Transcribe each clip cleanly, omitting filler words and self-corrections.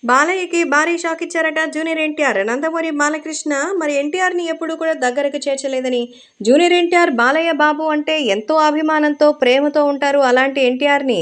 బాలయ్యకి భారీ షాక్ ఇచ్చారట జూనియర్ ఎన్టీఆర్. నందమూరి బాలకృష్ణ మరి ఎన్టీఆర్ని ఎప్పుడూ కూడా దగ్గరకు చేర్చలేదని, జూనియర్ ఎన్టీఆర్ బాలయ్య బాబు అంటే ఎంతో అభిమానంతో, ప్రేమతో ఉంటారు. అలాంటి ఎన్టీఆర్ని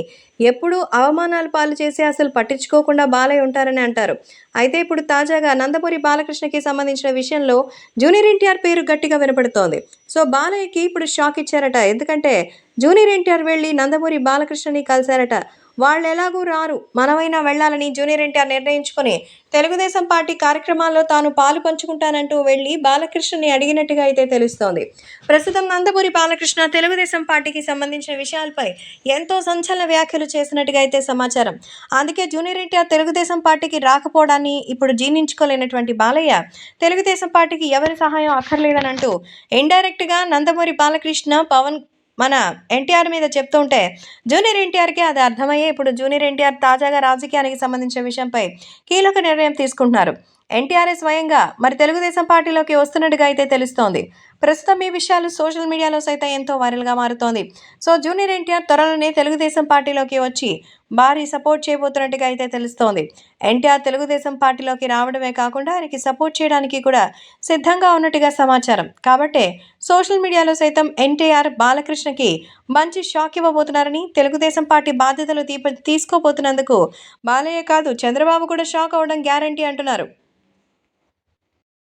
ఎప్పుడూ అవమానాల పాలు చేసి అసలు పట్టించుకోకుండా బాలయ్య ఉంటారని అంటారు. అయితే ఇప్పుడు తాజాగా నందమూరి బాలకృష్ణకి సంబంధించిన విషయంలో జూనియర్ ఎన్టీఆర్ పేరు గట్టిగా వినపడుతోంది. సో బాలయ్యకి ఇప్పుడు షాక్ ఇచ్చారట. ఎందుకంటే జూనియర్ ఎన్టీఆర్ వెళ్ళి నందమూరి బాలకృష్ణని కలిశారట. వాళ్ళెలాగూ రారు, మనమైనా వెళ్ళాలని జూనియర్ ఎన్టీఆర్ నిర్ణయించుకొని తెలుగుదేశం పార్టీ కార్యక్రమాల్లో తాను పాలు పంచుకుంటానంటూ వెళ్ళి బాలకృష్ణని అడిగినట్టుగా అయితే తెలుస్తోంది. ప్రస్తుతం నందమూరి బాలకృష్ణ తెలుగుదేశం పార్టీకి సంబంధించిన విషయాలపై ఎంతో సంచలన వ్యాఖ్యలు చేసినట్టుగా అయితే సమాచారం. అందుకే జూనియర్ ఎన్టీఆర్ తెలుగుదేశం పార్టీకి రాకపోవడాన్ని ఇప్పుడు జీర్ణించుకోలేనటువంటి బాలయ్య తెలుగుదేశం పార్టీకి ఎవరి సహాయం అక్కర్లేదని అంటూ ఇండైరెక్ట్గా నందమూరి బాలకృష్ణ, పవన్ మన ఎన్టీఆర్ మీద చెప్తుంటే జూనియర్ ఎన్టీఆర్కి అది అర్థమయ్యే ఇప్పుడు జూనియర్ ఎన్టీఆర్ తాజాగా రాజకీయానికి సంబంధించిన విషయంపై కీలక నిర్ణయం తీసుకుంటున్నారు. ఎన్టీఆర్ఏ స్వయంగా మరి తెలుగుదేశం పార్టీలోకి వస్తున్నట్టుగా అయితే తెలుస్తోంది. ప్రస్తుతం ఈ విషయాలు సోషల్ మీడియాలో సైతం ఎంతో వైరల్గా మారుతోంది. సో జూనియర్ ఎన్టీఆర్ త్వరలోనే తెలుగుదేశం పార్టీలోకి వచ్చి భారీ సపోర్ట్ చేయబోతున్నట్టుగా అయితే తెలుస్తోంది. ఎన్టీఆర్ తెలుగుదేశం పార్టీలోకి రావడమే కాకుండా ఆయనకి సపోర్ట్ చేయడానికి కూడా సిద్ధంగా ఉన్నట్టుగా సమాచారం. కాబట్టే సోషల్ మీడియాలో సైతం ఎన్టీఆర్ బాలకృష్ణకి మంచి షాక్ ఇవ్వబోతున్నారని, తెలుగుదేశం పార్టీ బాధ్యతలు తీసుకోబోతున్నందుకు బాలయ్య కాదు చంద్రబాబు కూడా షాక్ అవ్వడం గ్యారంటీ అంటున్నారు.